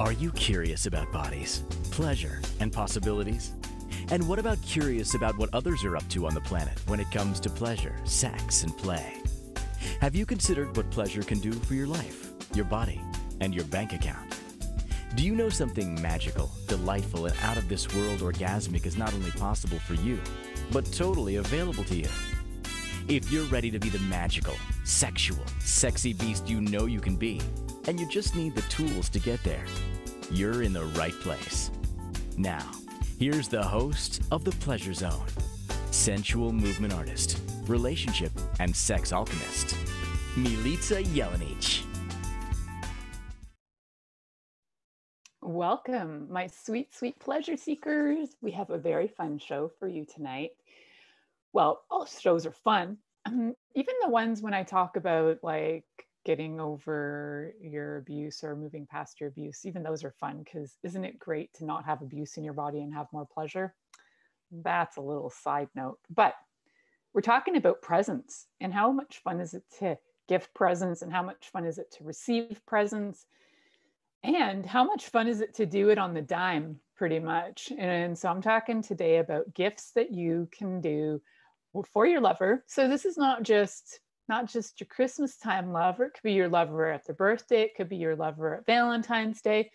Are you curious about bodies, pleasure, and possibilities? And what about curious about what others are up to on the planet when it comes to pleasure, sex, and play? Have you considered what pleasure can do for your life, your body, and your bank account? Do you know something magical, delightful, and out of this world orgasmic is not only possible for you, but totally available to you? If you're ready to be the magical, sexual, sexy beast you know you can be, and you just need the tools to get there, you're in the right place. Now, here's the host of The Pleasure Zone, sensual movement artist, relationship and sex alchemist, Milica Jelenic. Welcome, my sweet, sweet pleasure seekers. We have a very fun show for you tonight. Well, all shows are fun. Even the ones when I talk about like getting over your abuse or moving past your abuse, even those are fun because isn't it great to not have abuse in your body and have more pleasure? That's a little side note, but we're talking about presents and how much fun is it to give presents and how much fun is it to receive presents and how much fun is it to do it on the dime, pretty much. And so I'm talking today about gifts that you can do for your lover. So this is not just your Christmas time lover. It could be your lover at their birthday. It could be your lover at Valentine's Day.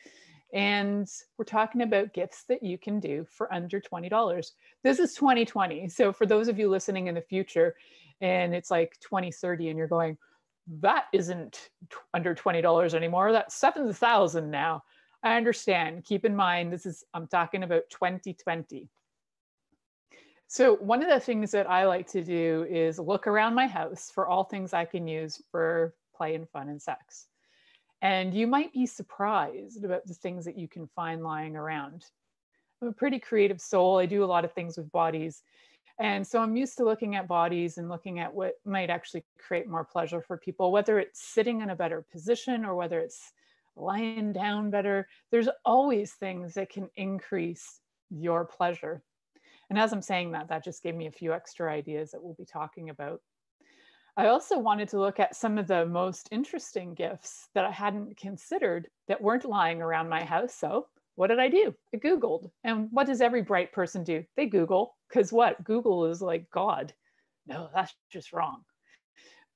And we're talking about gifts that you can do for under $20. This is 2020. So for those of you listening in the future and it's like 2030 and you're going, that isn't under $20 anymore. That's $7,000 now. I understand. Keep in mind, I'm talking about 2020. So one of the things that I like to do is look around my house for all things I can use for play and fun and sex. And you might be surprised about the things that you can find lying around. I'm a pretty creative soul. I do a lot of things with bodies. And so I'm used to looking at bodies and looking at what might actually create more pleasure for people, whether it's sitting in a better position or whether it's lying down better. There's always things that can increase your pleasure. And as I'm saying that, that just gave me a few extra ideas that we'll be talking about. I also wanted to look at some of the most interesting gifts that I hadn't considered that weren't lying around my house. So what did I do? I Googled. And what does every bright person do? They Google, because what? Google is like God. No, that's just wrong.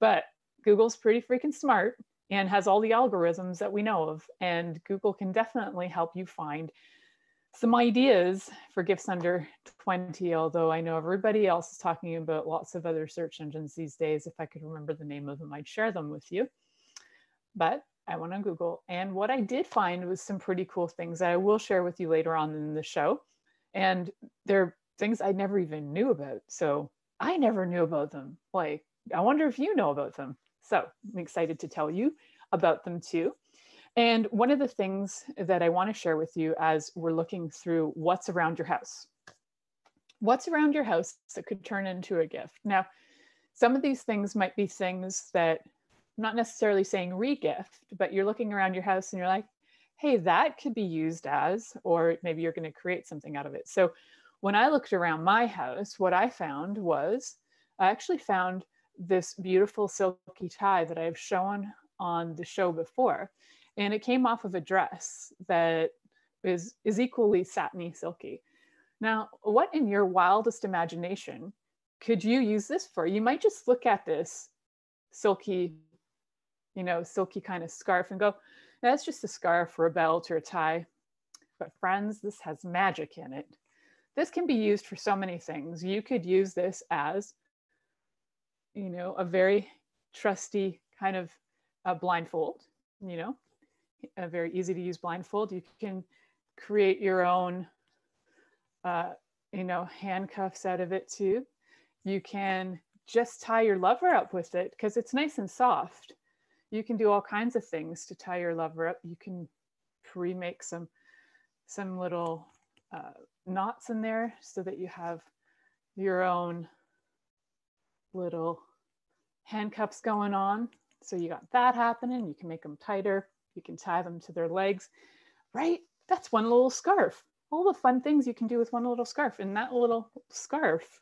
But Google's pretty freaking smart and has all the algorithms that we know of. And Google can definitely help you find some ideas for gifts under 20, although I know everybody else is talking about lots of other search engines these days. If I could remember the name of them, I'd share them with you. But I went on Google, and what I did find was some pretty cool things that I will share with you later on in the show. And they're things I never even knew about. So I never knew about them. Like, I wonder if you know about them. So I'm excited to tell you about them too. And one of the things that I want to share with you as we're looking through what's around your house. What's around your house that could turn into a gift? Now, some of these things might be things that I'm not necessarily saying re-gift, but you're looking around your house and you're like, hey, that could be used as, or maybe you're going to create something out of it. So when I looked around my house, what I found was I actually found this beautiful silky tie that I've shown on the show before. And it came off of a dress that is equally satiny silky. Now, what in your wildest imagination could you use this for? You might just look at this silky kind of scarf and go, that's just a scarf or a belt or a tie. But friends, this has magic in it. This can be used for so many things. You could use this as, a very trusty kind of a blindfold, a very easy to use blindfold. You can create your own, handcuffs out of it too. You can just tie your lover up with it because it's nice and soft. You can do all kinds of things to tie your lover up. You can pre-make some little knots in there so that you have your own little handcuffs going on. So you got that happening. You can make them tighter. You can tie them to their legs, right? That's one little scarf. All the fun things you can do with one little scarf. And that little scarf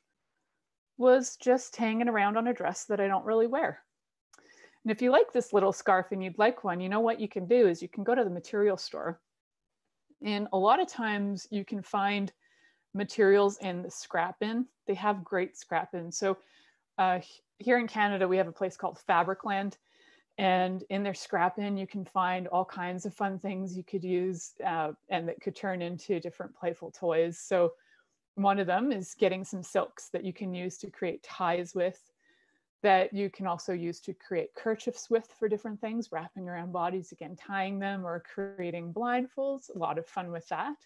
was just hanging around on a dress that I don't really wear. And if you like this little scarf and you'd like one, you know what you can do is you can go to the material store And a lot of times you can find materials in the scrap bin. They have great scrap bins. So here in Canada, we have a place called Fabricland. And in their scrap bin, you can find all kinds of fun things you could use and that could turn into different playful toys. So one of them is getting some silks that you can use to create ties with, that you can also use to create kerchiefs with for different things, wrapping around bodies, again, tying them or creating blindfolds. A lot of fun with that.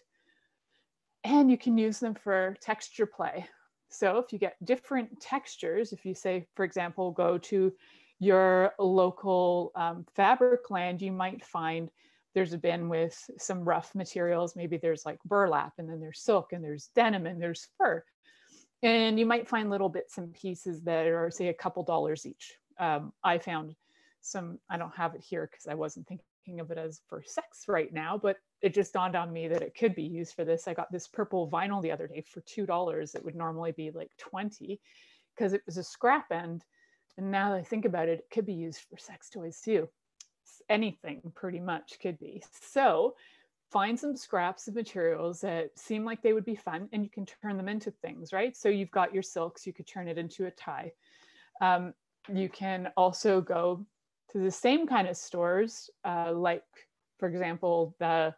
And you can use them for texture play. So if you get different textures, if you say, for example, go to your local Fabricland, you might find there's a bin with some rough materials. Maybe there's like burlap, and then there's silk, and there's denim, and there's fur. And you might find little bits and pieces that are, say, a couple dollars each. I found some, I don't have it here because I wasn't thinking of it as for sex right now, but it just dawned on me that it could be used for this. I got this purple vinyl the other day for $2. It would normally be like 20 because it was a scrap end. And now that I think about it, it could be used for sex toys too. Anything pretty much could be. So find some scraps of materials that seem like they would be fun, and you can turn them into things, right? So you've got your silks, you could turn it into a tie. You can also go to the same kind of stores, like, for example, the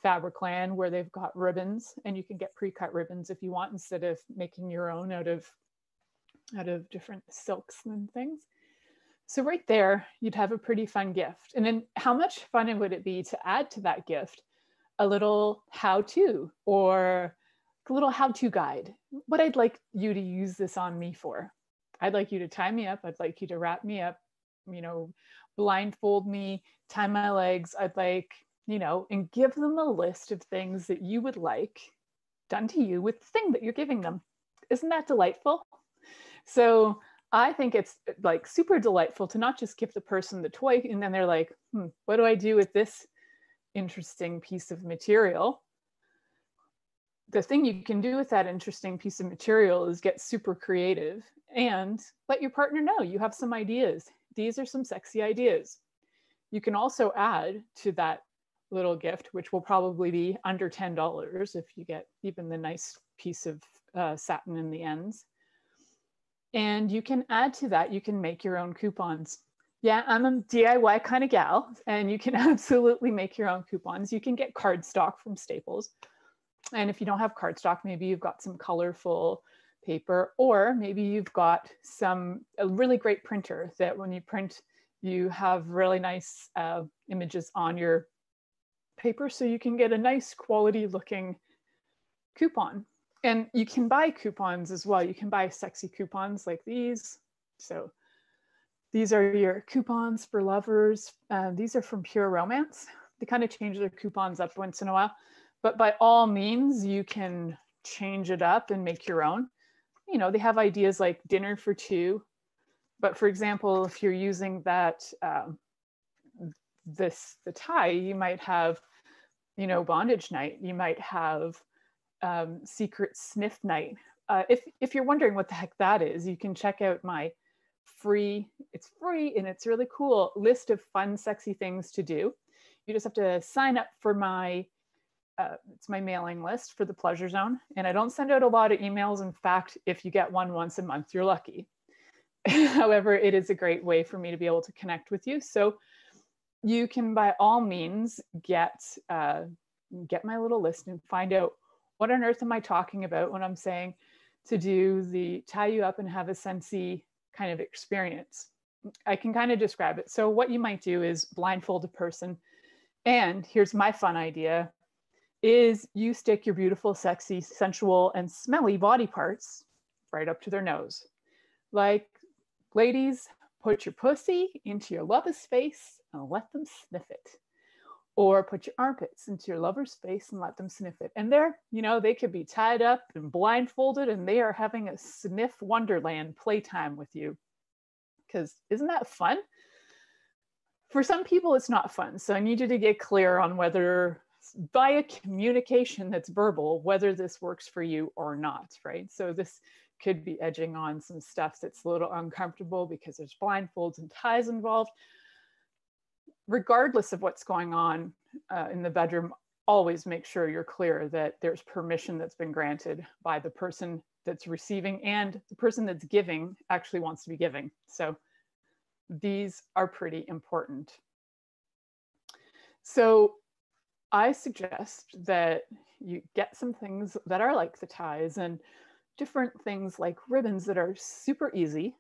Fabricland, where they've got ribbons, and you can get pre-cut ribbons if you want, instead of making your own out of different silks and things. So right there, you'd have a pretty fun gift. And then how much fun would it be to add to that gift a little how-to or a little how-to guide? What I'd like you to use this on me for. I'd like you to tie me up. I'd like you to wrap me up, blindfold me, tie my legs. I'd like, and give them a list of things that you would like done to you with the thing that you're giving them. Isn't that delightful? So I think it's like super delightful to not just give the person the toy and then they're like, what do I do with this interesting piece of material? The thing you can do with that interesting piece of material is get super creative and let your partner know you have some ideas. These are some sexy ideas. You can also add to that little gift, which will probably be under $10 if you get even the nice piece of satin in the ends. And you can add to that, you can make your own coupons. Yeah, I'm a DIY kind of gal, and you can absolutely make your own coupons. You can get cardstock from Staples. And if you don't have cardstock, maybe you've got some colorful paper, or maybe you've got a really great printer that when you print, you have really nice images on your paper, so you can get a nice quality looking coupon. And you can buy coupons as well. You can buy sexy coupons like these. So these are your coupons for lovers. These are from Pure Romance. They kind of change their coupons up once in a while, but by all means, you can change it up and make your own. They have ideas like dinner for two. But for example, if you're using that, the tie, you might have, bondage night. You might have secret sniff night. If you're wondering what the heck that is, you can check out my it's free and it's really cool list of fun, sexy things to do. You just have to sign up for it's my mailing list for the Pleasure Zone. And I don't send out a lot of emails. In fact, if you get one once a month, you're lucky. However, it is a great way for me to be able to connect with you. So you can by all means get my little list and find out what on earth am I talking about when I'm saying to do the tie you up and have a sensey kind of experience. I can kind of describe it. So what you might do is blindfold a person. And here's my fun idea, is you stick your beautiful, sexy, sensual, and smelly body parts right up to their nose. Like, ladies, put your pussy into your lover's face and let them sniff it. Or put your armpits into your lover's face and let them sniff it. And they're, they could be tied up and blindfolded and they are having a sniff wonderland playtime with you. Because isn't that fun? For some people, it's not fun. So I need you to get clear on whether via communication that's verbal, whether this works for you or not, right? So this could be edging on some stuff that's a little uncomfortable because there's blindfolds and ties involved. Regardless of what's going on in the bedroom, always make sure you're clear that there's permission that's been granted by the person that's receiving, and the person that's giving actually wants to be giving. So these are pretty important. So I suggest that you get some things that are like the ties and different things like ribbons that are super easy,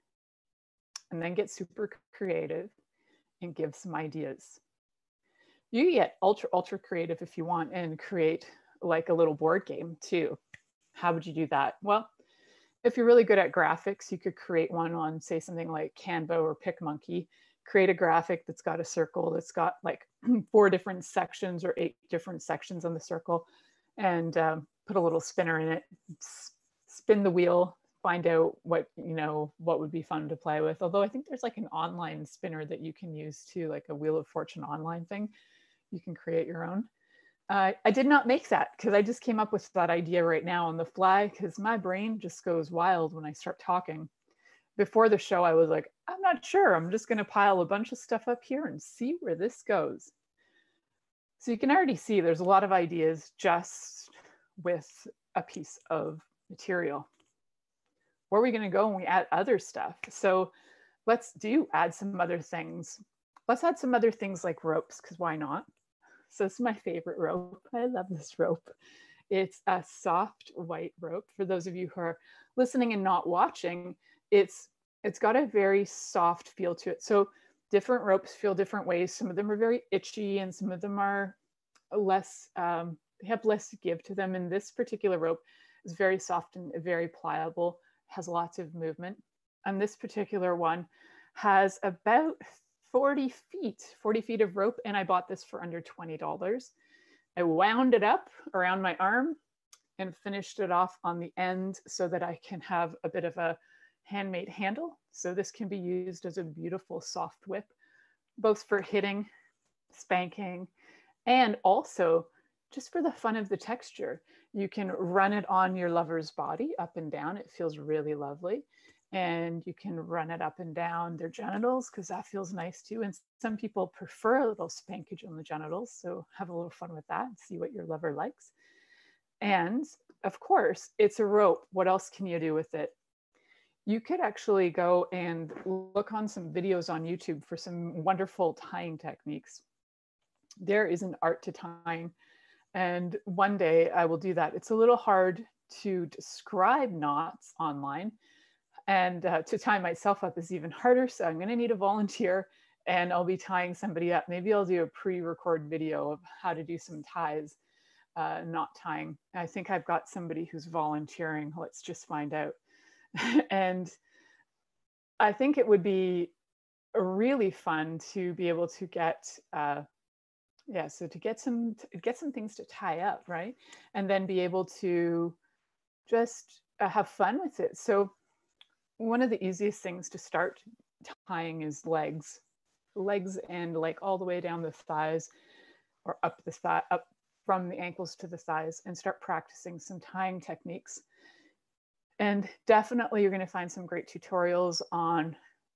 and then get super creative and give some ideas. You get ultra creative if you want and create like a little board game too. How would you do that? Well, if you're really good at graphics, you could create one on, say, something like Canva or PicMonkey. Create a graphic that's got a circle that's got like 4 different sections or 8 different sections on the circle, and put a little spinner in it. Spin the wheel, find out what would be fun to play with. Although I think there's like an online spinner that you can use too, like a Wheel of Fortune online thing. You can create your own. I did not make that because I just came up with that idea right now on the fly, because my brain just goes wild when I start talking. Before the show, I was like, I'm not sure. I'm just going to pile a bunch of stuff up here and see where this goes. So you can already see there's a lot of ideas just with a piece of material. Where are we going to go when we add other stuff? So let's add some other things. Let's add some other things like ropes, because why not? So this is my favorite rope. I love this rope. It's a soft white rope. For those of you who are listening and not watching, it's got a very soft feel to it. So different ropes feel different ways. Some of them are very itchy and some of them are less, they have less give to them. And this particular rope is very soft and very pliable, has lots of movement. And this particular one has about 40 feet of rope, and I bought this for under $20. I wound it up around my arm and finished it off on the end so that I can have a bit of a handmade handle. So this can be used as a beautiful soft whip, both for hitting, spanking, and also just for the fun of the texture. You can run it on your lover's body up and down. It feels really lovely. And you can run it up and down their genitals, because that feels nice too. And some people prefer a little spankage on the genitals. So have a little fun with that and see what your lover likes. And of course, it's a rope. What else can you do with it? You could actually go and look on some videos on YouTube for some wonderful tying techniques. There is an art to tying. And one day I will do that. It's a little hard to describe knots online. And to tie myself up is even harder. So I'm going to need a volunteer, and I'll be tying somebody up. Maybe I'll do a pre-record video of how to do some ties, knot tying. I think I've got somebody who's volunteering. Let's just find out. And I think it would be really fun to be able to get, so to get some things to tie up, right? And then be able to just have fun with it. So one of the easiest things to start tying is legs and like all the way down the thighs, or up from the ankles to the thighs, and start practicing some tying techniques. And definitely you're going to find some great tutorials on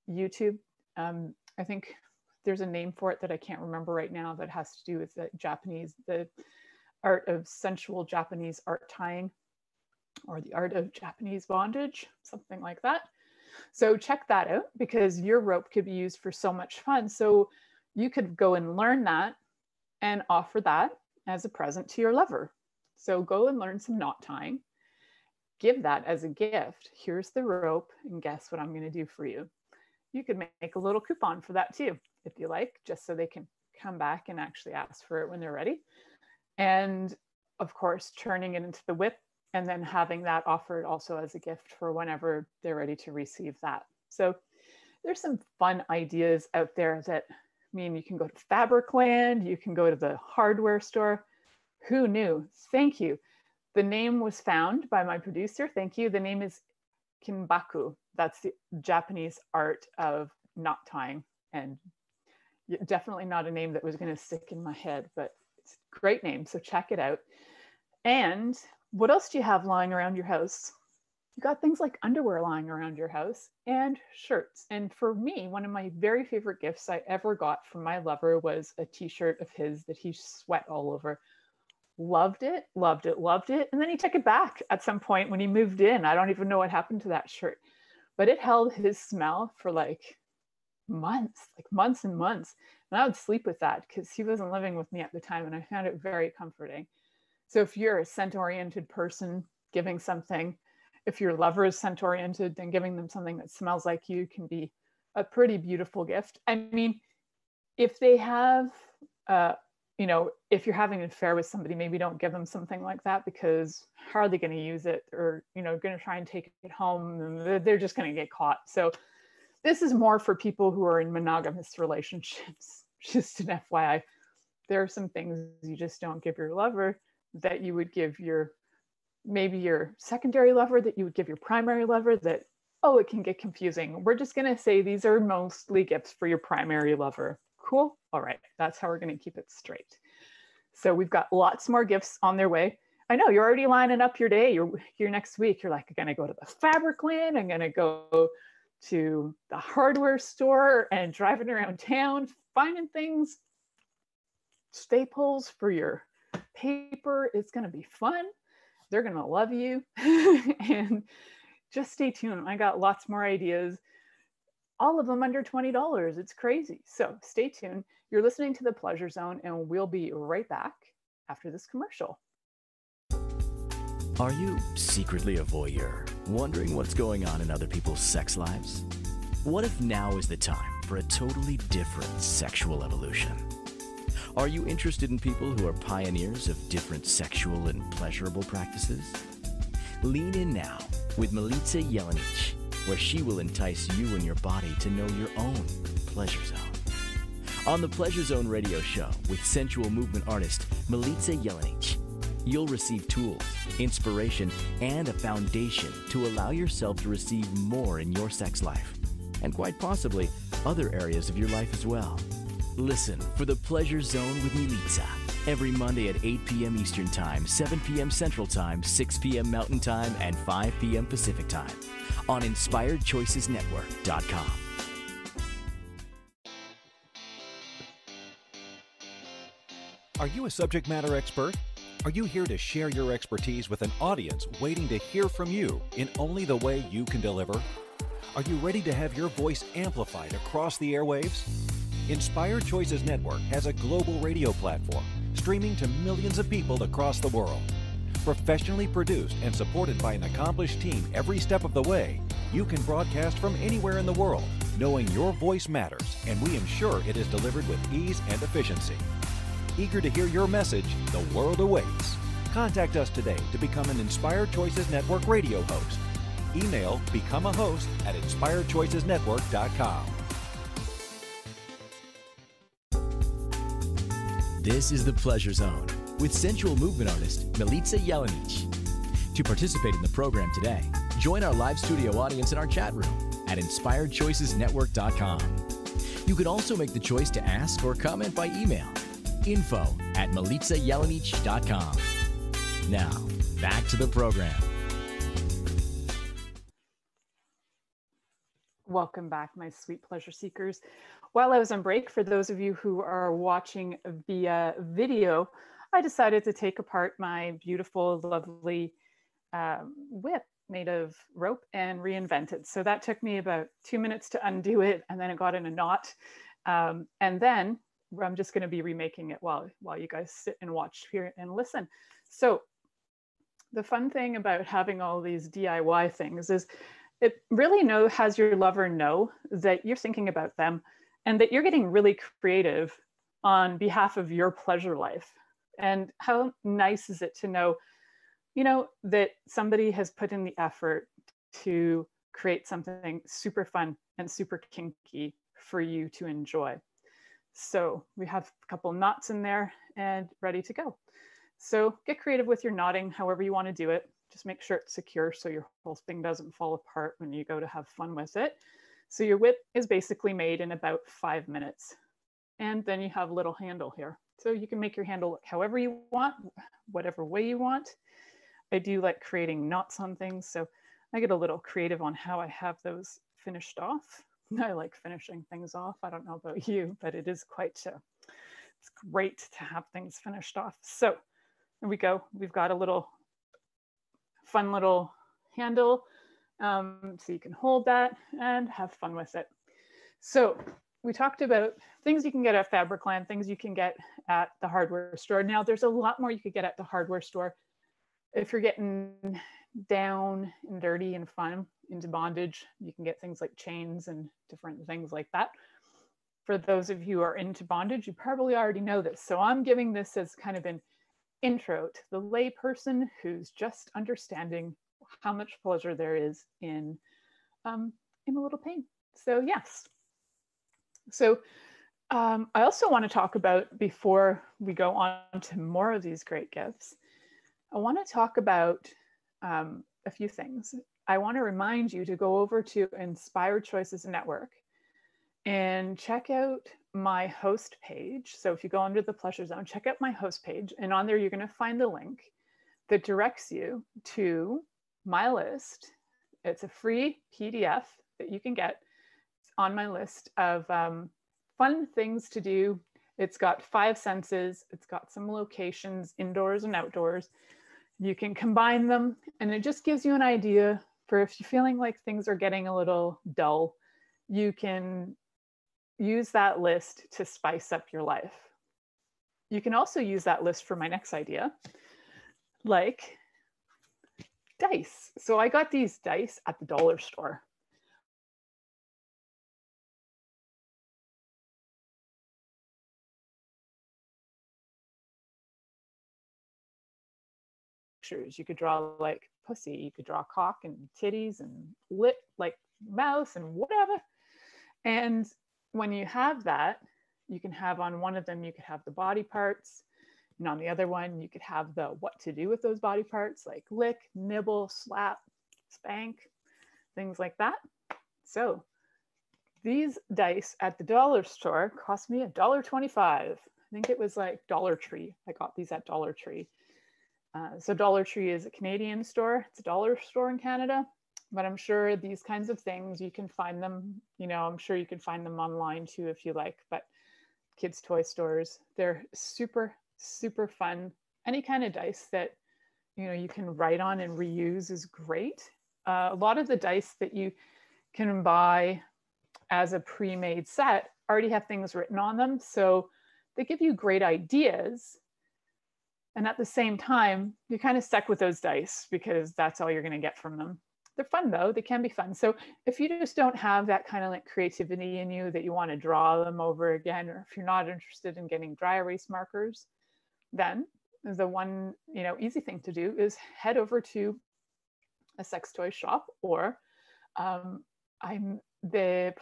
YouTube. I think there's a name for it that I can't remember right now that has to do with the art of sensual Japanese art tying, or the art of Japanese bondage, something like that. So check that out, because your rope could be used for so much fun. So you could go and learn that and offer that as a present to your lover. So go and learn some knot tying. Give that as a gift. Here's the rope, and guess what I'm going to do for you? You could make a little coupon for that too, if you like, just so they can come back and actually ask for it when they're ready. And of course, turning it into the whip, and then having that offered also as a gift for whenever they're ready to receive that. So there's some fun ideas out there that, I mean, you can go to Fabricland, you can go to the hardware store. Who knew? Thank you. The name was found by my producer. Thank you. The name is Kinbaku. That's the Japanese art of knot tying. And definitely not a name that was going to stick in my head, but it's a great name. So check it out. And what else do you have lying around your house? You got things like underwear lying around your house and shirts. And for me, one of my very favorite gifts I ever got from my lover was a t-shirt of his that he sweat all over. loved it, loved it, loved it. And then he took it back at some point when he moved in. I don't even know what happened to that shirt, but it held his smell for like months and months. And I would sleep with that because he wasn't living with me at the time. And I found it very comforting. So if you're a scent-oriented person, giving something, if your lover is scent-oriented, then giving them something that smells like you can be a pretty beautiful gift. I mean, if they have, if you're having an affair with somebody, maybe don't give them something like that, because how are they going to use it? Or, going to try and take it home, and they're just going to get caught. So this is more for people who are in monogamous relationships. Just an FYI, there are some things you just don't give your lover that you would give maybe your secondary lover, that you would give your primary lover, that, oh, it can get confusing. We're just going to say these are mostly gifts for your primary lover. Cool? All right. That's how we're going to keep it straight. So we've got lots more gifts on their way. I know you're already lining up your day. Your next week, you're like, I'm going to go to the fabric land. I'm going to go to the hardware store and driving around town, finding things, staples for your paper. It's going to be fun. They're going to love you. And just stay tuned. I got lots more ideas, all of them under $20. It's crazy. So stay tuned. You're listening to The Pleasure Zone, and we'll be right back after this commercial. Are you secretly a voyeur, wondering what's going on in other people's sex lives? What if now is the time for a totally different sexual evolution? Are you interested in people who are pioneers of different sexual and pleasurable practices? Lean in now with Milica Jelenic, where she will entice you and your body to know your own pleasure zone. On the Pleasure Zone radio show with sensual movement artist Milica Jelenic, you'll receive tools, inspiration, and a foundation to allow yourself to receive more in your sex life, and quite possibly other areas of your life as well. Listen for the Pleasure Zone with Milica every Monday at 8 p.m. Eastern Time, 7 p.m. Central Time, 6 p.m. Mountain Time, and 5 p.m. Pacific Time on InspiredChoicesNetwork.com. Are you a subject matter expert? Are you here to share your expertise with an audience waiting to hear from you in only the way you can deliver? Are you ready to have your voice amplified across the airwaves? Inspired Choices Network has a global radio platform streaming to millions of people across the world. Professionally produced and supported by an accomplished team every step of the way, you can broadcast from anywhere in the world, knowing your voice matters, and we ensure it is delivered with ease and efficiency. Eager to hear your message, the world awaits. Contact us today to become an Inspired Choices Network radio host. Email become a host at inspiredchoicesnetwork.com. This is The Pleasure Zone with sensual movement artist Milica Jelenic. To participate in the program today, join our live studio audience in our chat room at inspiredchoicesnetwork.com. You can also make the choice to ask or comment by email, info@milicajelenic.com. Now, back to the program. Welcome back, my sweet pleasure seekers. While I was on break, for those of you who are watching via video, I decided to take apart my beautiful, lovely whip made of rope and reinvent it. So that took me about 2 minutes to undo it, and then it got in a knot. And then I'm just going to be remaking it while you guys sit and watch here and listen. So the fun thing about having all these DIY things is it really has your lover know that you're thinking about them and that you're getting really creative on behalf of your pleasure life. And how nice is it to know, that somebody has put in the effort to create something super fun and super kinky for you to enjoy. So we have a couple knots in there and ready to go. So get creative with your knotting, however you want to do it. Just make sure it's secure so your whole thing doesn't fall apart when you go to have fun with it. So your whip is basically made in about 5 minutes. And then you have a little handle here. So you can make your handle look however you want, whatever way you want. I do like creating knots on things, so I get a little creative on how I have those finished off. I like finishing things off. I don't know about you, but it is it's great to have things finished off. So There we go. We've got a little fun little handle. So you can hold that and have fun with it. So we talked about things you can get at Fabricland, things you can get at the hardware store. Now there's a lot more you could get at the hardware store. If you're getting down and dirty and fun into bondage, you can get things like chains and different things like that. For those of you who are into bondage, you probably already know this. So I'm giving this as kind of an intro to the lay person who's just understanding how much pleasure there is in a little pain. So yes. So I also want to talk about, before we go on to more of these great gifts, I want to talk about a few things. I want to remind you to go over to Inspired Choices Network and check out my host page. So if you go under the Pleasure Zone, check out my host page, and on there you're going to find the link that directs you to my list. It's a free PDF that you can get on my list of fun things to do. It's got 5 senses. It's got some locations, indoors and outdoors. You can combine them, and it just gives you an idea for if you're feeling like things are getting a little dull, you can use that list to spice up your life. You can also use that list for my next idea, like dice. So I got these dice at the dollar store. You could draw like pussy, you could draw cock and titties and lip, like mouth and whatever. And when you have that, you can have on one of them, you could have the body parts. And on the other one, you could have the what to do with those body parts, like lick, nibble, slap, spank, things like that. So these dice at the dollar store cost me $1.25. I think it was like Dollar Tree. I got these at Dollar Tree. So Dollar Tree is a Canadian store. It's a dollar store in Canada, but I'm sure these kinds of things, you can find them, I'm sure you can find them online too, if you like, but kids' toy stores, they're super, super fun. Any kind of dice that, you can write on and reuse is great. A lot of the dice that you can buy as a pre-made set already have things written on them. So they give you great ideas. And at the same time, you're kind of stuck with those dice because that's all you're going to get from them. They're fun though, they can be fun. So if you just don't have that kind of like creativity in you that you want to draw them over again, or if you're not interested in getting dry erase markers, then the one, easy thing to do is head over to a sex toy shop, or the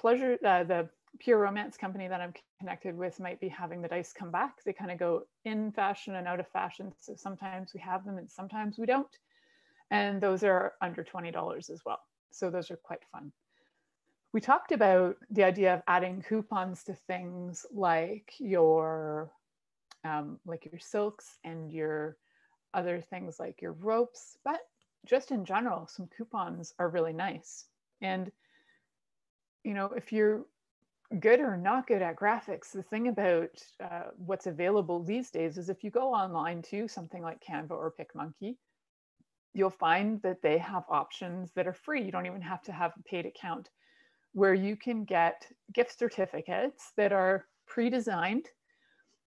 Pure Romance company that I'm connected with might be having the dice come back. They kind of go in fashion and out of fashion. So sometimes we have them and sometimes we don't. And those are under $20 as well. So those are quite fun. We talked about the idea of adding coupons to things like your silks and your other things like your ropes, but just in general, some coupons are really nice. And, if you're good or not good at graphics, the thing about what's available these days is if you go online to something like Canva or PicMonkey, you'll find that they have options that are free. You don't even have to have a paid account, where you can get gift certificates that are pre-designed,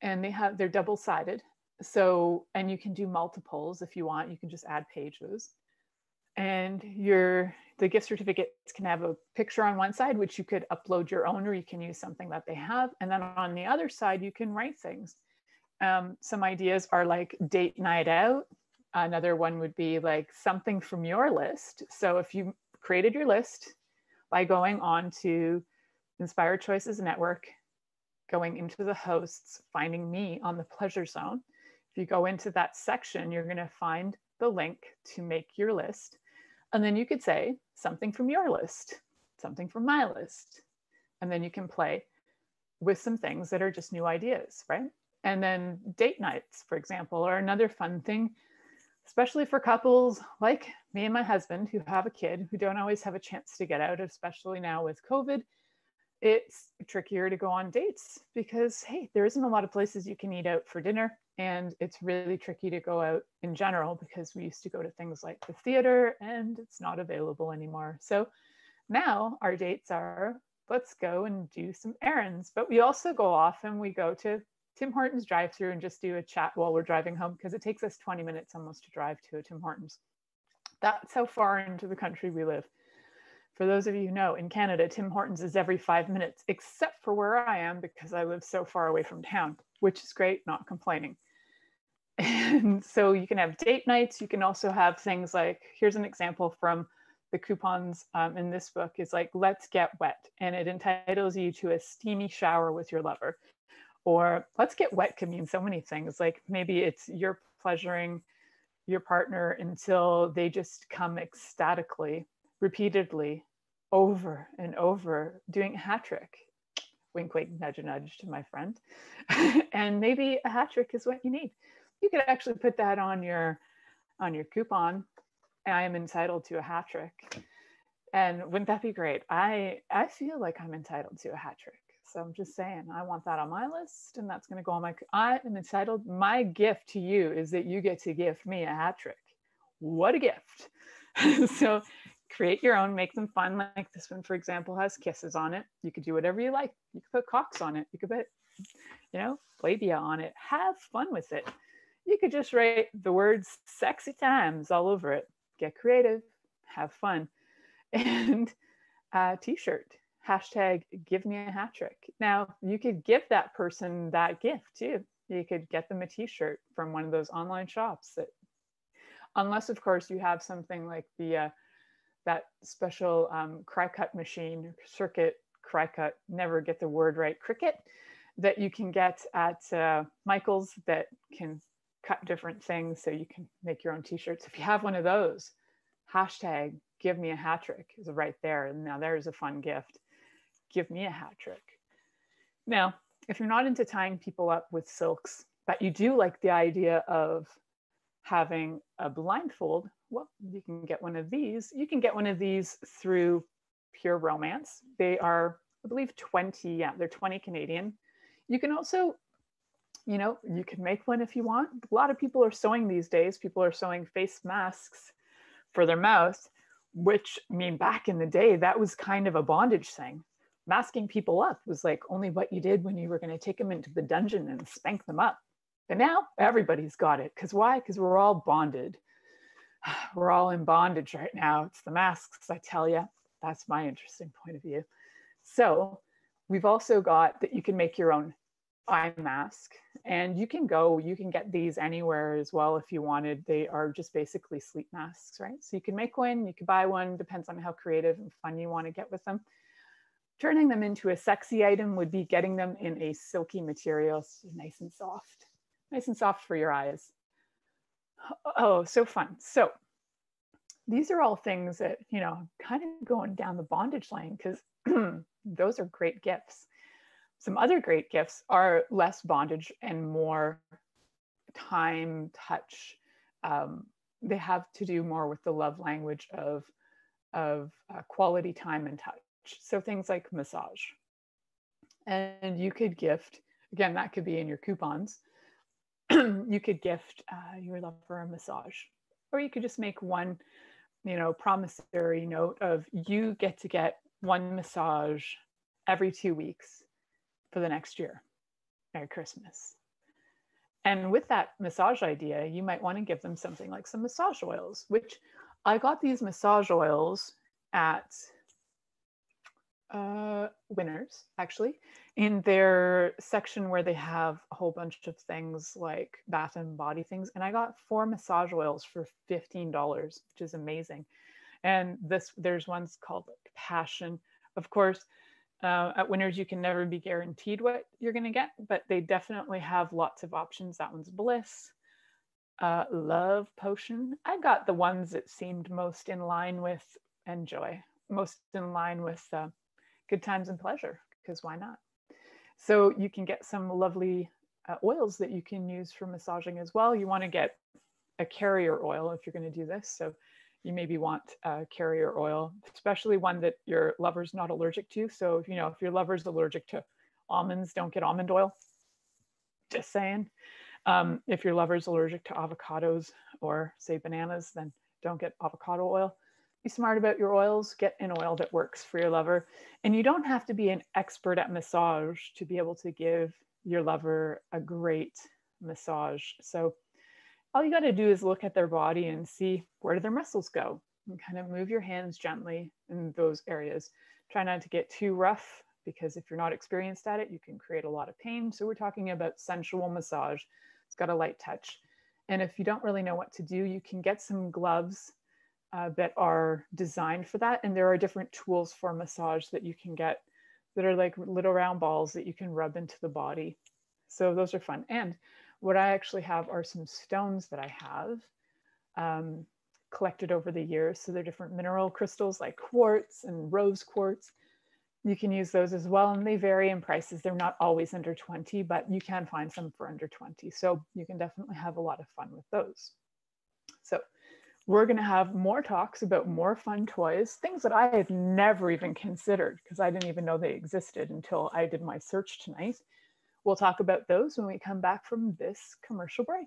and they're double-sided. So, and you can do multiples if you want. You can just add pages. And the gift certificates can have a picture on one side, which you could upload your own, or you can use something that they have. And then on the other side, you can write things. Some ideas are like date night out. Another one would be like something from your list. So if you created your list by going on to Inspired Choices Network, going into the hosts, finding me on the Pleasure Zone, if you go into that section, you're going to find the link to make your list. And then you could say something from your list, something from my list. And then you can play with some things that are just new ideas, right? And then date nights, for example, are another fun thing, especially for couples like me and my husband who have a kid, who don't always have a chance to get out, especially now with COVID. it's trickier to go on dates because, hey, there isn't a lot of places you can eat out for dinner. And it's really tricky to go out in general because we used to go to things like the theater and it's not available anymore. So now our dates are, let's go and do some errands. But we also go off and we go to Tim Hortons drive-through and just do a chat while we're driving home because it takes us 20 minutes almost to drive to a Tim Hortons. That's how far into the country we live. For those of you who know, in Canada, Tim Hortons is every 5 minutes, except for where I am because I live so far away from town, which is great, not complaining. And so you can have date nights. You can also have things like, here's an example from the coupons in this book is like, let's get wet. And it entitles you to a steamy shower with your lover. Or let's get wet can mean so many things. Like maybe it's you're pleasuring your partner until they just come ecstatically, repeatedly, over and over, doing a hat trick. Wink, wink, nudge, nudge to my friend. And maybe a hat trick is what you need. You could actually put that on your coupon. I am entitled to a hat trick. And wouldn't that be great? I feel like I'm entitled to a hat trick. So I'm just saying, I want that on my list and that's going to go on I am entitled. My gift to you is that you get to gift me a hat trick. What a gift. So create your own, make them fun. Like this one, for example, has kisses on it. You could do whatever you like. You could put cocks on it. You could put, labia on it. Have fun with it. You could just write the words sexy times all over it. Get creative, have fun. And a t-shirt, hashtag give me a hat trick. Now you could give that person that gift too. You could get them a t-shirt from one of those online shops that, unless of course you have something like that special cry cut machine, circuit cry cut, never get the word right, cricket, that you can get at Michael's that can cut different things so you can make your own t-shirts. If you have one of those, hashtag give me a hat trick is right there. And now there's a fun gift. Give me a hat trick. Now, if you're not into tying people up with silks, but you do like the idea of having a blindfold, well, you can get one of these. You can get one of these through Pure Romance. They are, I believe, 20. Yeah, they're 20 Canadian. You can also, you can make one if you want. A lot of people are sewing these days. People are sewing face masks for their mouth, which, I mean, back in the day, that was kind of a bondage thing. Masking people up was like only what you did when you were going to take them into the dungeon and spank them up. But now everybody's got it. Because why? Because we're all bonded. We're all in bondage right now. It's the masks, I tell you. That's my interesting point of view. So we've also got that you can make your own eye mask, and you can get these anywhere as well if you wanted. They are just basically sleep masks, right? So you can make one, you can buy one, depends on how creative and fun you want to get with them. Turning them into a sexy item would be getting them in a silky material, so nice and soft for your eyes. Oh, so fun. So these are all things that, kind of going down the bondage lane because those are great gifts. Some other great gifts are less bondage and more time, touch. They have to do more with the love language of quality time and touch. So things like massage. And you could gift, again, that could be in your coupons. You could gift your lover a massage. Or you could just make one, promissory note of you get to get one massage every 2 weeks for the next year. Merry Christmas. And with that massage idea, you might want to give them something like some massage oils, which I got these massage oils at Winners, actually, in their section where they have a whole bunch of things like bath and body things. And I got 4 massage oils for $15, which is amazing. And there's ones called like Passion. Of course, at Winners, you can never be guaranteed what you're going to get, but they definitely have lots of options. That one's Bliss, Love Potion. I got the ones that seemed most in line with Enjoy, most in line with Good Times and Pleasure, because why not? So you can get some lovely oils that you can use for massaging as well. You want to get a carrier oil if you're going to do this. So you maybe want a carrier oil, especially one that your lover's not allergic to. So if if your lover's allergic to almonds, don't get almond oil. Just saying. If your lover's allergic to avocados or say bananas, then don't get avocado oil. Be smart about your oils. Get an oil that works for your lover. And you don't have to be an expert at massage to be able to give your lover a great massage. So all you got to do is look at their body and see where do their muscles go, and kind of move your hands gently in those areas. Try not to get too rough, because if you're not experienced at it, you can create a lot of pain. So we're talking about sensual massage. It's got a light touch. And if you don't really know what to do, you can get some gloves that are designed for that. And there are different tools for massage that you can get that are like little round balls that you can rub into the body. So those are fun. And what I actually have are some stones that I have collected over the years. So they're different mineral crystals like quartz and rose quartz. You can use those as well. And they vary in prices. They're not always under 20, but you can find some for under 20. So you can definitely have a lot of fun with those. So we're going to have more talks about more fun toys, things that I had never even considered because I didn't even know they existed until I did my search tonight. We'll talk about those when we come back from this commercial break.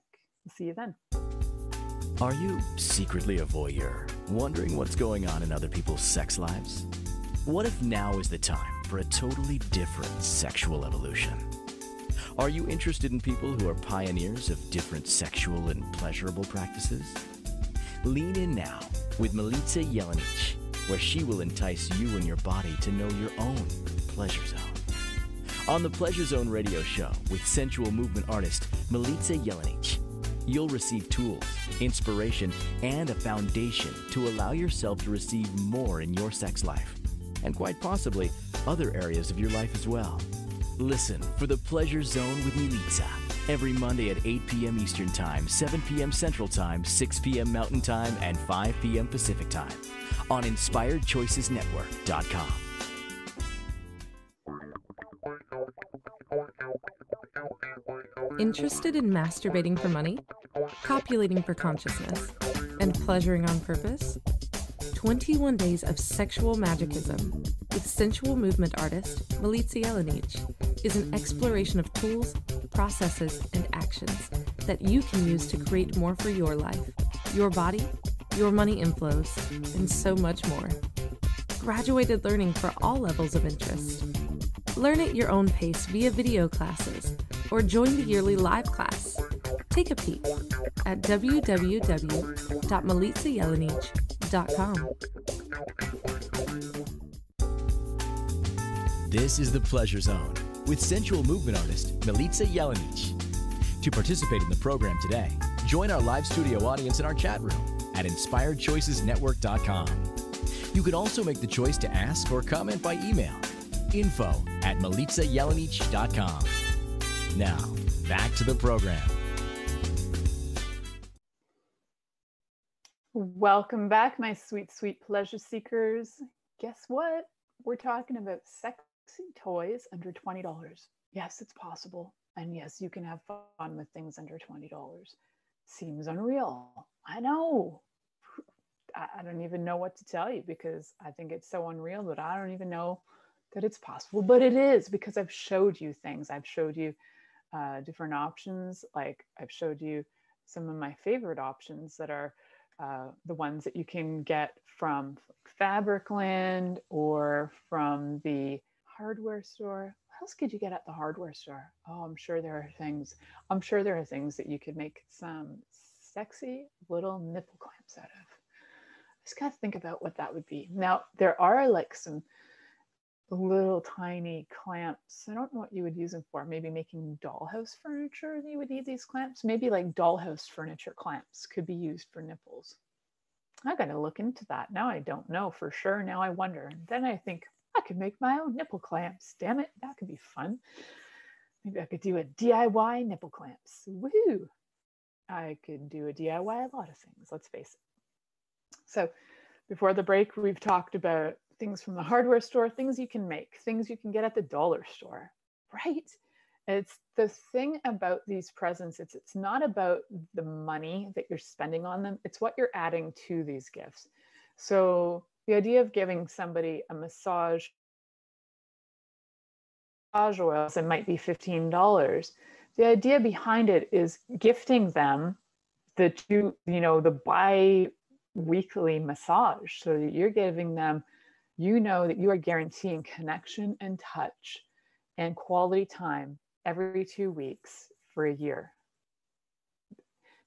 See you then. Are you secretly a voyeur, wondering what's going on in other people's sex lives? What if now is the time for a totally different sexual evolution? Are you interested in people who are pioneers of different sexual and pleasurable practices? Lean in now with Milica Jelenic, where she will entice you and your body to know your own pleasure zone. On the Pleasure Zone radio show with sensual movement artist Milica Jelenic, you'll receive tools, inspiration, and a foundation to allow yourself to receive more in your sex life, and quite possibly other areas of your life as well. Listen for the Pleasure Zone with Milica every Monday at 8 p.m. Eastern Time, 7 p.m. Central Time, 6 p.m. Mountain Time, and 5 p.m. Pacific Time on InspiredChoicesNetwork.com. Interested in masturbating for money, copulating for consciousness, and pleasuring on purpose? 21 Days of Sexual Magicism with sensual movement artist Milica Jelenic is an exploration of tools, processes, and actions that you can use to create more for your life, your body, your money inflows, and so much more. Graduated learning for all levels of interest. Learn at your own pace via video classes or join the yearly live class. Take a peek at www.milicajelenic.com. This is the Pleasure Zone with sensual movement artist Milica Jelenic. To participate in the program today, join our live studio audience in our chat room at InspiredChoicesNetwork.com. You can also make the choice to ask or comment by email, info@milicajelenic.com. Now, back to the program. Welcome back, my sweet, sweet pleasure seekers. Guess what? We're talking about sexy toys under $20. Yes, it's possible. And yes, you can have fun with things under $20. Seems unreal. I know. I don't even know what to tell you because I think it's so unreal that I don't even know that it's possible. But it is, because I've showed you things. I've showed you different options. Like I've showed you some of my favorite options that are the ones that you can get from Fabricland or from the hardware store. What else could you get at the hardware store? Oh, I'm sure there are things. I'm sure there are things that you could make some sexy little nipple clamps out of. I just gotta think about what that would be. Now, there are like some little tiny clamps. I don't know what you would use them for. Maybe making dollhouse furniture, you would need these clamps. Maybe like dollhouse furniture clamps could be used for nipples. I gotta look into that. Now I don't know for sure. Now I wonder. And then I think I could make my own nipple clamps. Damn it, that could be fun. Maybe I could do a DIY nipple clamps. Woohoo! I could do a DIY a lot of things, let's face it. So before the break, we've talked about things from the hardware store, things you can make, things you can get at the dollar store, right? It's the thing about these presents, it's not about the money that you're spending on them, it's what you're adding to these gifts. So the idea of giving somebody a massage oils, it might be $15. The idea behind it is gifting them the bi-weekly massage, so that you're giving them, that you are guaranteeing connection and touch and quality time every 2 weeks for a year.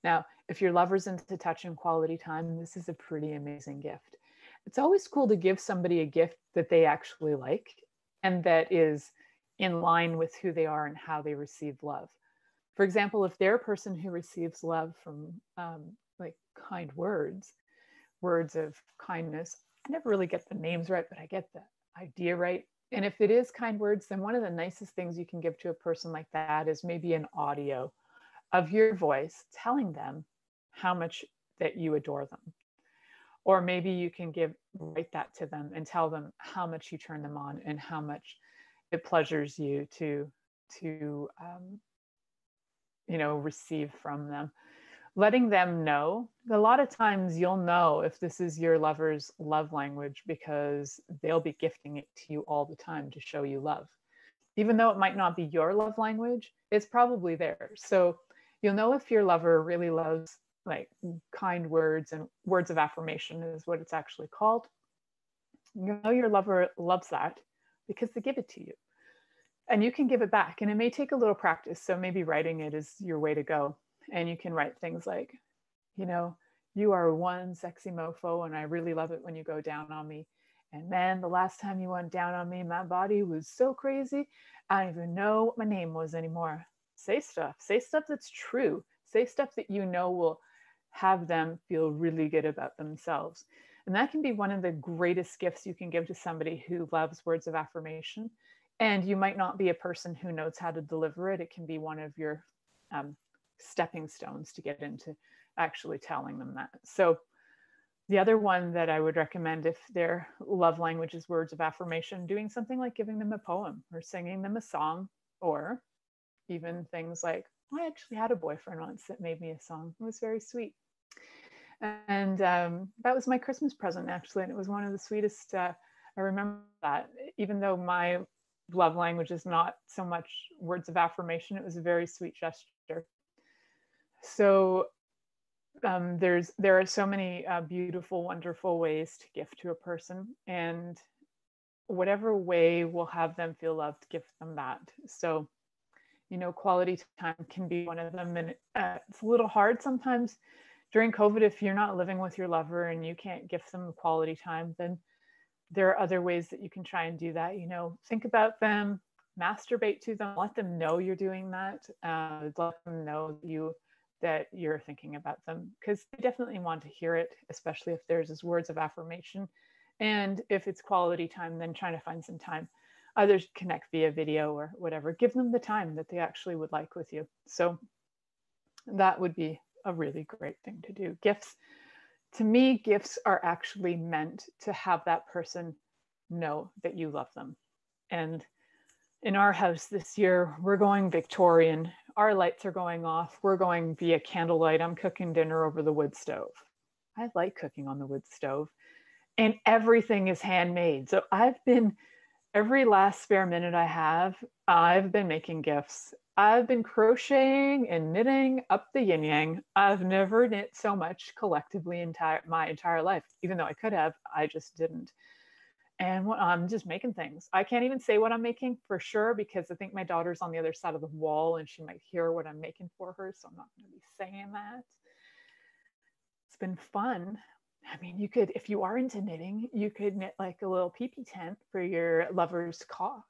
Now, if your lover's into touch and quality time, this is a pretty amazing gift. It's always cool to give somebody a gift that they actually like and that is in line with who they are and how they receive love. For example, if they're a person who receives love from like kind words of kindness, I never really get the names right, but I get the idea right. And if it is kind words, then one of the nicest things you can give to a person like that is maybe an audio of your voice telling them how much that you adore them. Or maybe you can write that to them and tell them how much you turn them on and how much it pleasures you to receive from them. Letting them know. A lot of times you'll know if this is your lover's love language because they'll be gifting it to you all the time to show you love. Even though it might not be your love language, it's probably there. So you'll know if your lover really loves like kind words, and words of affirmation is what it's actually called. You know your lover loves that because they give it to you. And you can give it back. And it may take a little practice. So maybe writing it is your way to go. And you can write things like, you are one sexy mofo, and I really love it when you go down on me. And man, the last time you went down on me, my body was so crazy. I don't even know what my name was anymore. Say stuff that's true. Say stuff that will have them feel really good about themselves. And that can be one of the greatest gifts you can give to somebody who loves words of affirmation. And you might not be a person who knows how to deliver it. It can be one of your stepping stones to get into actually telling them that. So the other one that I would recommend, if their love language is words of affirmation, doing something like giving them a poem or singing them a song, or even things like, I actually had a boyfriend once that made me a song. It was very sweet. And that was my Christmas present, actually. And it was one of the sweetest. I remember that, even though my love language is not so much words of affirmation, it was a very sweet gesture. So there are so many beautiful, wonderful ways to gift to a person. And whatever way will have them feel loved, gift them that. So quality time can be one of them. And it's a little hard sometimes during COVID. If you're not living with your lover and you can't gift them quality time, then there are other ways that you can try and do that. Think about them, masturbate to them, let them know you're doing that. Let them know that you're thinking about them, because they definitely want to hear it, especially if there's this words of affirmation. And if it's quality time, then trying to find some time. Either connect via video or whatever. Give them the time that they actually would like with you. So that would be a really great thing to do. Gifts, to me, gifts are actually meant to have that person know that you love them. And in our house this year, we're going Victorian. Our lights are going off. We're going via candlelight. I'm cooking dinner over the wood stove. I like cooking on the wood stove. And everything is handmade. So every last spare minute I have, I've been making gifts. I've been crocheting and knitting up the yin yang. I've never knit so much collectively my entire life. Even though I could have, I just didn't. And I'm just making things. I can't even say what I'm making for sure, because I think my daughter's on the other side of the wall and she might hear what I'm making for her. So I'm not going to be saying that. It's been fun. I mean, you could, if you are into knitting, you could knit like a little pee-pee tent for your lover's cock.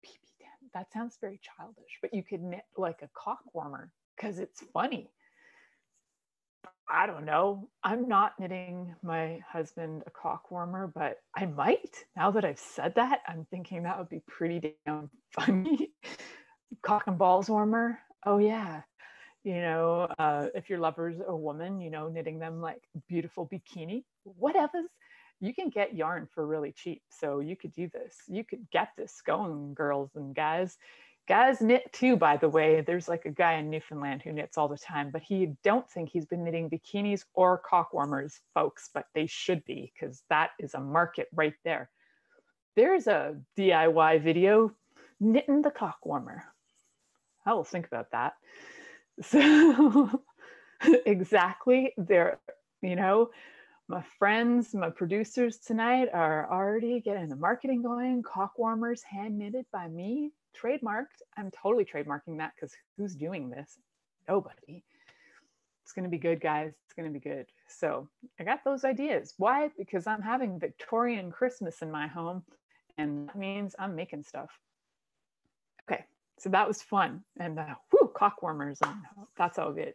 Pee-pee tent, that sounds very childish, but you could knit like a cock warmer because it's funny. I don't know. I'm not knitting my husband a cock warmer, but I might. Now that I've said that, I'm thinking that would be pretty damn funny. Cock and balls warmer. Oh yeah. If your lover's a woman, knitting them like beautiful bikini, whatever. You can get yarn for really cheap. So you could do this. You could get this going, girls and guys. Guys knit too, by the way. There's like a guy in Newfoundland who knits all the time, but he don't think he's been knitting bikinis or cock warmers, folks, but they should be, because that is a market right there. There's a DIY video, knitting the cock warmer. I will think about that. So exactly, there, my friends, my producers tonight are already getting the marketing going. Cock warmers, hand knitted by me, trademarked. I'm totally trademarking that, because who's doing this? Nobody. It's going to be good, guys. It's going to be good. So I got those ideas. Why? Because I'm having Victorian Christmas in my home, and that means I'm making stuff. Okay, so that was fun. And cock warmers, and that's all good.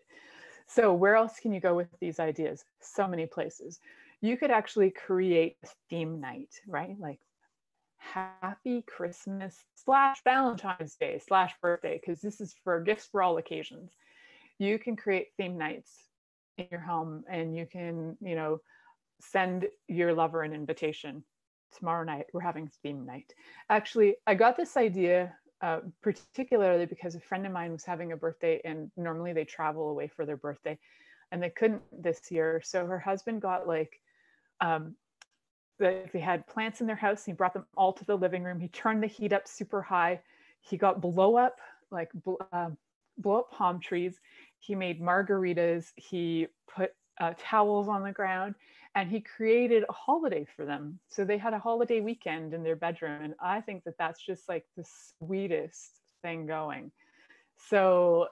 So where else can you go with these ideas? So many places. You could actually create a theme night, right? Like Happy Christmas / Valentine's Day / birthday, because this is for gifts for all occasions. You can create theme nights in your home, and you can, send your lover an invitation. Tomorrow night, we're having theme night. Actually, I got this idea particularly because a friend of mine was having a birthday, and normally they travel away for their birthday, and they couldn't this year. So her husband got they had plants in their house. He brought them all to the living room. He turned the heat up super high. He got blow up palm trees. He made margaritas. He put towels on the ground, and he created a holiday for them. So they had a holiday weekend in their bedroom. And I think that that's just like the sweetest thing going. So,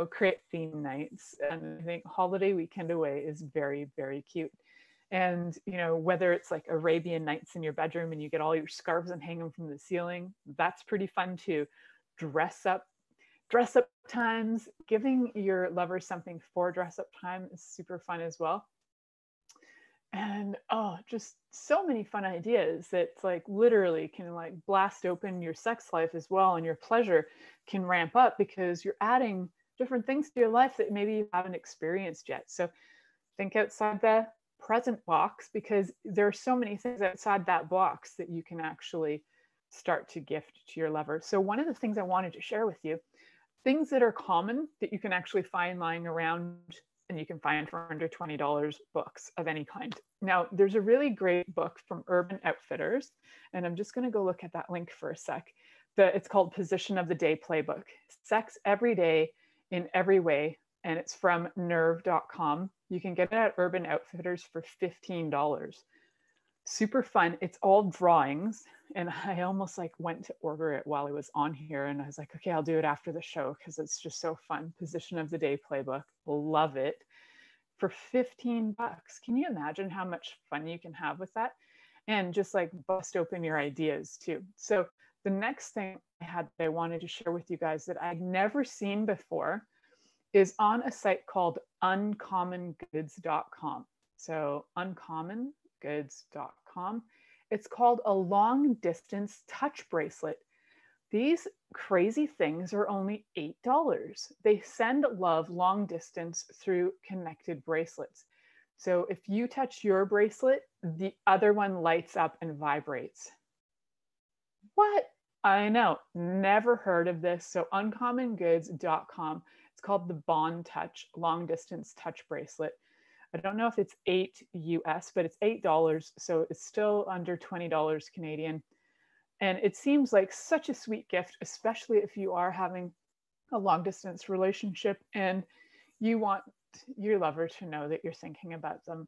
create theme nights. And I think holiday weekend away is very, very cute. And, whether it's like Arabian Nights in your bedroom and you get all your scarves and hang them from the ceiling, that's pretty fun too. Dress up times, giving your lover something for dress up time is super fun as well. And just so many fun ideas that literally can blast open your sex life as well, and your pleasure can ramp up because you're adding different things to your life that maybe you haven't experienced yet. So think outside the present box, because there are so many things outside that box that you can actually start to gift to your lover. So one of the things I wanted to share with you, things that are common that you can actually find lying around, and you can find for under $20, books of any kind. Now, there's a really great book from Urban Outfitters, and I'm just going to go look at that link for a sec. It's called Position of the Day Playbook, Sex Every Day in Every Way, and it's from nerve.com. You can get it at Urban Outfitters for $15. Super fun. It's all drawings, and I almost went to order it while I was on here, and I was like, okay, I'll do it after the show because it's just so fun. Position of the Day Playbook. Love it. For $15. Can you imagine how much fun you can have with that? And just bust open your ideas too. So the next thing I wanted to share with you guys that I'd never seen before is on a site called uncommongoods.com. So uncommongoods.com. It's called a long distance touch bracelet. These crazy things are only $8. They send love long distance through connected bracelets. So if you touch your bracelet, the other one lights up and vibrates. What? I know, never heard of this. So uncommongoods.com. It's called the Bond Touch long distance touch bracelet. I don't know if it's $8 US, but it's $8. So it's still under $20 Canadian. And it seems like such a sweet gift, especially if you are having a long distance relationship and you want your lover to know that you're thinking about them.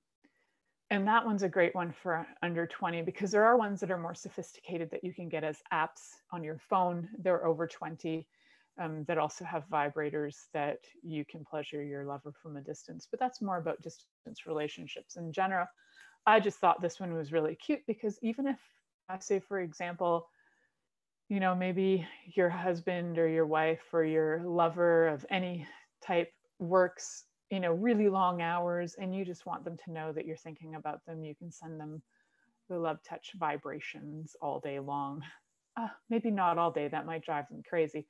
And that one's a great one for under 20, because there are ones that are more sophisticated that you can get as apps on your phone. They're over 20 that also have vibrators that you can pleasure your lover from a distance. But that's more about distance relationships in general. I just thought this one was really cute because even if I say, for example, maybe your husband or your wife or your lover of any type works, really long hours, and you just want them to know that you're thinking about them, you can send them the love touch vibrations all day long. Maybe not all day, that might drive them crazy,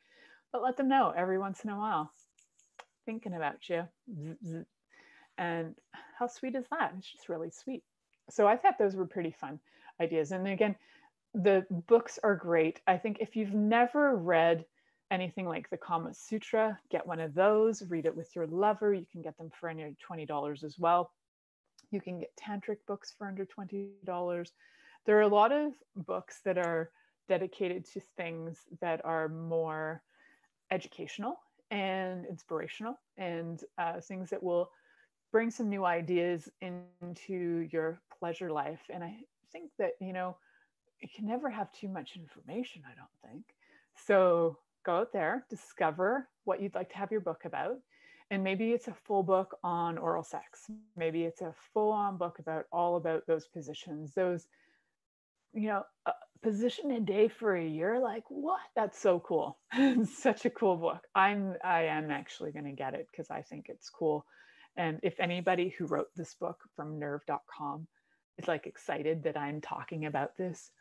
but let them know every once in a while, thinking about you. And how sweet is that? It's just really sweet. So I thought those were pretty fun ideas. And again, the books are great. I think if you've never read anything like the Kama Sutra, get one of those, read it with your lover. You can get them for under $20 as well. You can get tantric books for under $20. There are a lot of books that are dedicated to things that are more educational and inspirational, and things that will bring some new ideas into your pleasure life. And I think that, you can never have too much information, I don't think. So go out there, discover what you'd like to have your book about. And maybe it's a full book on oral sex. Maybe it's a full-on book all about those positions, those, a position a day for a year. Like, what? That's so cool. It's such a cool book. I am actually going to get it because I think it's cool. And if anybody who wrote this book from nerve.com is like excited that I'm talking about this,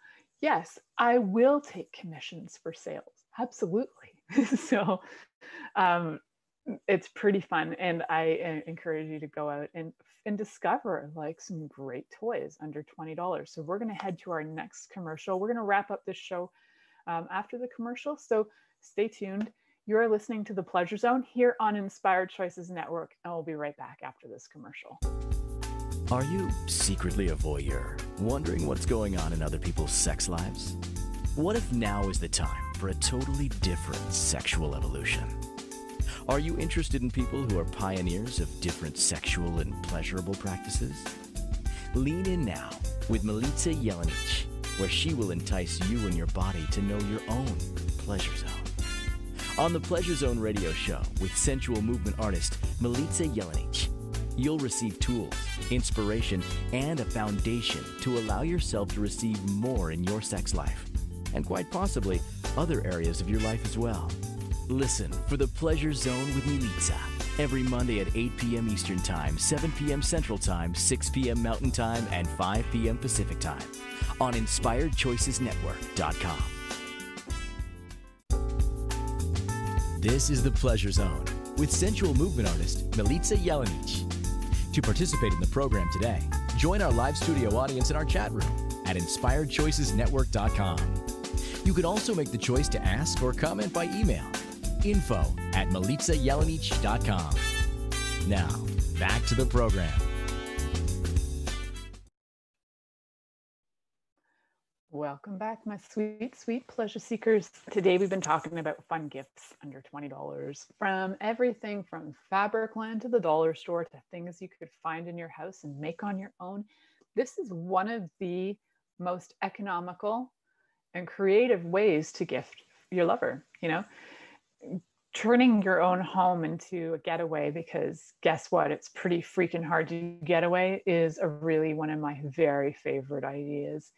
yes, I will take commissions for sales. Absolutely. So it's pretty fun. And I encourage you to go out and discover like some great toys under $20. So we're going to head to our next commercial. We're going to wrap up this show after the commercial. So stay tuned. You're listening to The Pleasure Zone here on Inspired Choices Network, and we'll be right back after this commercial. Are you secretly a voyeur, wondering what's going on in other people's sex lives? What if now is the time for a totally different sexual evolution? Are you interested in people who are pioneers of different sexual and pleasurable practices? Lean in now with Milica Jelenic, where she will entice you and your body to know your own pleasure zone. On the Pleasure Zone radio show with sensual movement artist Milica Jelenic, you'll receive tools, inspiration, and a foundation to allow yourself to receive more in your sex life, and quite possibly other areas of your life as well. Listen for the Pleasure Zone with Milica every Monday at 8 p.m. Eastern Time, 7 p.m. Central Time, 6 p.m. Mountain Time, and 5 p.m. Pacific Time on InspiredChoicesNetwork.com. This is the Pleasure Zone with sensual movement artist Milica Jelenic. To participate in the program today, join our live studio audience in our chat room at InspiredChoicesNetwork.com. You can also make the choice to ask or comment by email, info@MilicaJelenic.com. Now, back to the program. Welcome back, my sweet, sweet pleasure seekers. Today we've been talking about fun gifts under $20, from everything from Fabricland to the dollar store to things you could find in your house and make on your own. This is one of the most economical and creative ways to gift your lover, turning your own home into a getaway, because guess what? It's pretty freaking hard to get away is really one of my very favorite ideas.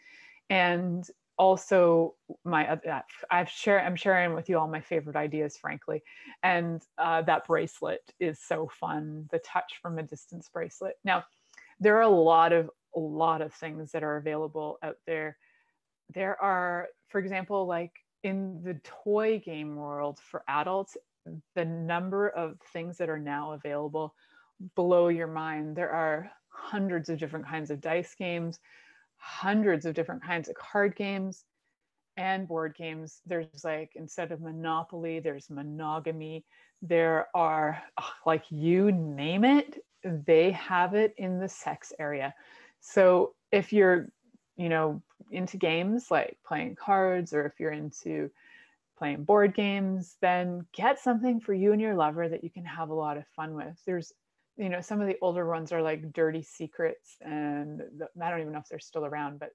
And also I'm sharing with you all my favorite ideas, frankly. And that bracelet is so fun. The touch from a distance bracelet. Now, there are a lot of things that are available out there. There are, for example, like in the toy game world for adults, the number of things that are now available blow your mind. There are hundreds of different kinds of dice games, hundreds of different kinds of card games and board games. There's like, instead of Monopoly, there's Monogamy. There are, like, you name it, they have it in the sex area. So if you're, into games like playing cards, or if you're into playing board games, then get something for you and your lover that you can have a lot of fun with. There's, some of the older ones are like Dirty Secrets, and I don't even know if they're still around, but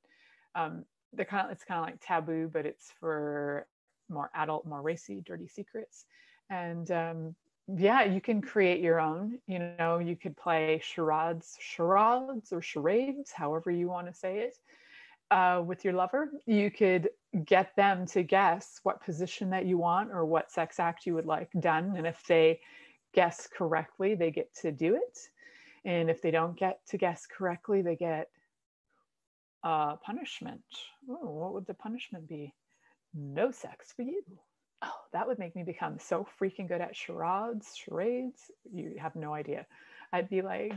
it's kind of like Taboo, but it's for more adult, more racy Dirty Secrets. And you can create your own. You could play charades or charades, however you want to say it, with your lover. You could get them to guess what position that you want or what sex act you would like done. And if they guess correctly, they get to do it. And if they don't get to guess correctly, they get punishment. Oh, what would the punishment be? No sex for you. Oh, that would make me become so freaking good at charades. You have no idea. I'd be like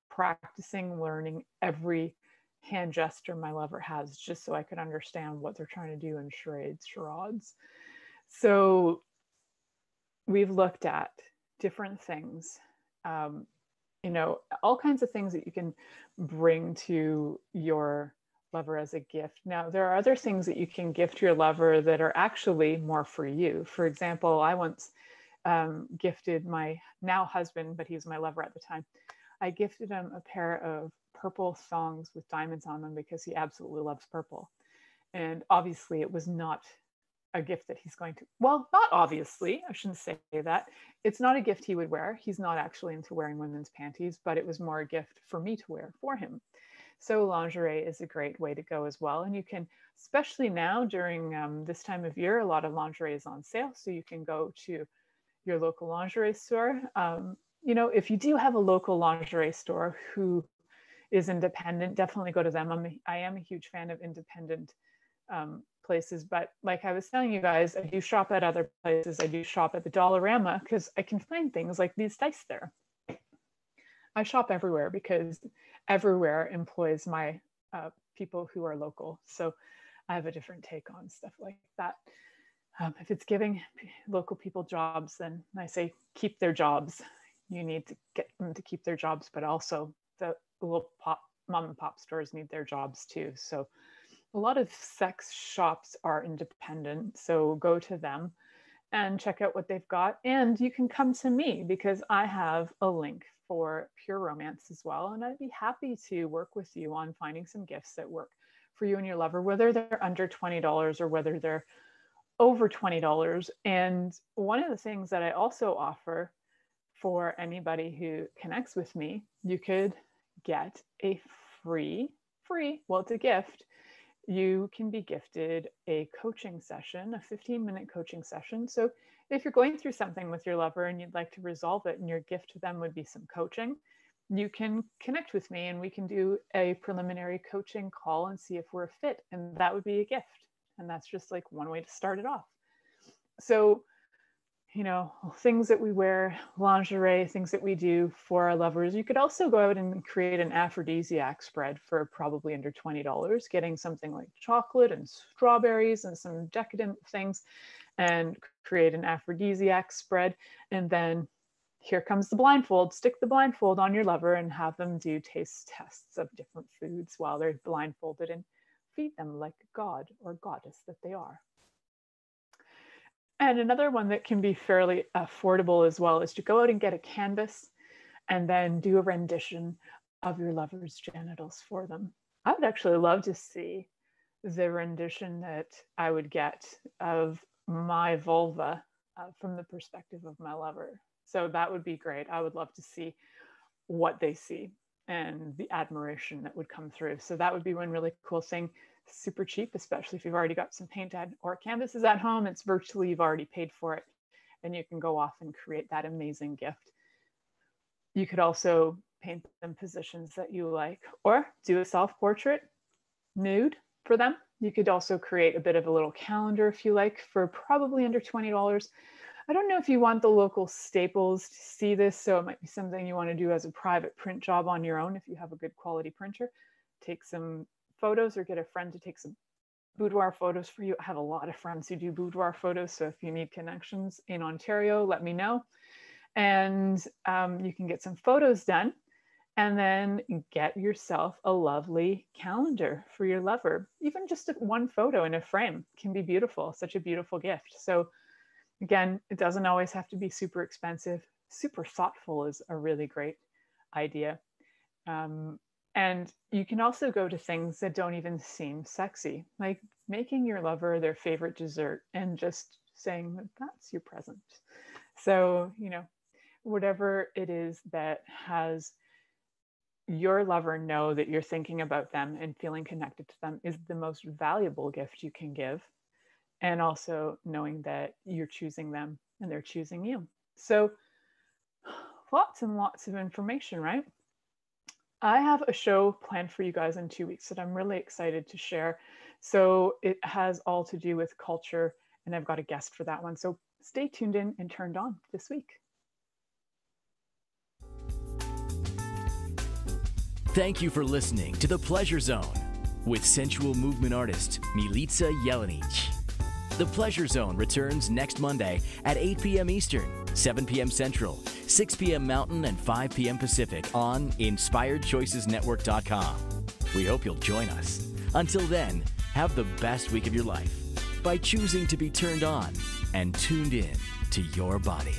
practicing learning every hand gesture my lover has, just so I could understand what they're trying to do in charades. So we've looked at different things, all kinds of things that you can bring to your lover as a gift. Now, there are other things that you can gift your lover that are actually more for you. For example, I once gifted my now husband, but he was my lover at the time. I gifted him a pair of purple thongs with diamonds on them because he absolutely loves purple. And obviously it was not a gift that he's going to, well, not obviously, I shouldn't say that. It's not a gift he would wear. He's not actually into wearing women's panties, but it was more a gift for me to wear for him. So lingerie is a great way to go as well. And you can, especially now during this time of year, a lot of lingerie is on sale. So you can go to your local lingerie store. If you do have a local lingerie store who is independent, definitely go to them. I am a huge fan of independent places, but like I was telling you guys, I do shop at other places. I do shop at the Dollarama because I can find things like these dice there. I shop everywhere because everywhere employs my people who are local. So I have a different take on stuff like that. If it's giving local people jobs, then I say keep their jobs. You need to get them to keep their jobs, but also the little mom and pop stores need their jobs too. So a lot of sex shops are independent. So go to them and check out what they've got. And you can come to me because I have a link for Pure Romance as well. And I'd be happy to work with you on finding some gifts that work for you and your lover, whether they're under $20 or whether they're over $20. And one of the things that I also offer for anybody who connects with me, you could get a free, well, it's a gift. You can be gifted a coaching session, a 15-minute coaching session. So if you're going through something with your lover and you'd like to resolve it and your gift to them would be some coaching, you can connect with me and we can do a preliminary coaching call and see if we're a fit. And that would be a gift. And that's just like one way to start it off. So, things that we wear, lingerie, things that we do for our lovers. You could also go out and create an aphrodisiac spread for probably under $20, getting something like chocolate and strawberries and some decadent things and create an aphrodisiac spread. And then here comes the blindfold. Stick the blindfold on your lover and have them do taste tests of different foods while they're blindfolded and feed them like a god or goddess that they are. And another one that can be fairly affordable as well is to go out and get a canvas and then do a rendition of your lover's genitals for them. I would actually love to see the rendition that I would get of my vulva from the perspective of my lover. So that would be great. I would love to see what they see and the admiration that would come through. So that would be one really cool thing. Super cheap, especially if you've already got some paint or canvases at home. It's virtually, you've already paid for it and you can go off and create that amazing gift. You could also paint them positions that you like or do a self-portrait nude for them. You could also create a bit of a little calendar if you like for probably under $20. I don't know if you want the local Staples to see this, so it might be something you want to do as a private print job on your own if you have a good quality printer. Take some photos or get a friend to take some boudoir photos for you. I have a lot of friends who do boudoir photos, so if you need connections in Ontario, let me know. And you can get some photos done and then get yourself a lovely calendar for your lover. Even just one photo in a frame can be beautiful, such a beautiful gift. So again, it doesn't always have to be super expensive. Super thoughtful is a really great idea. And you can also go to things that don't even seem sexy, like making your lover their favorite dessert and just saying that that's your present. So, whatever it is that has your lover know that you're thinking about them and feeling connected to them is the most valuable gift you can give. And also knowing that you're choosing them and they're choosing you. So lots and lots of information, right? I have a show planned for you guys in 2 weeks that I'm really excited to share. So it has all to do with culture, and I've got a guest for that one. So stay tuned in and turned on this week. Thank you for listening to The Pleasure Zone with sensual movement artist Milica Jelenic. The Pleasure Zone returns next Monday at 8 p.m. Eastern, 7 p.m. Central, 6 p.m. Mountain, and 5 p.m. Pacific on InspiredChoicesNetwork.com. We hope you'll join us. Until then, have the best week of your life by choosing to be turned on and tuned in to your body.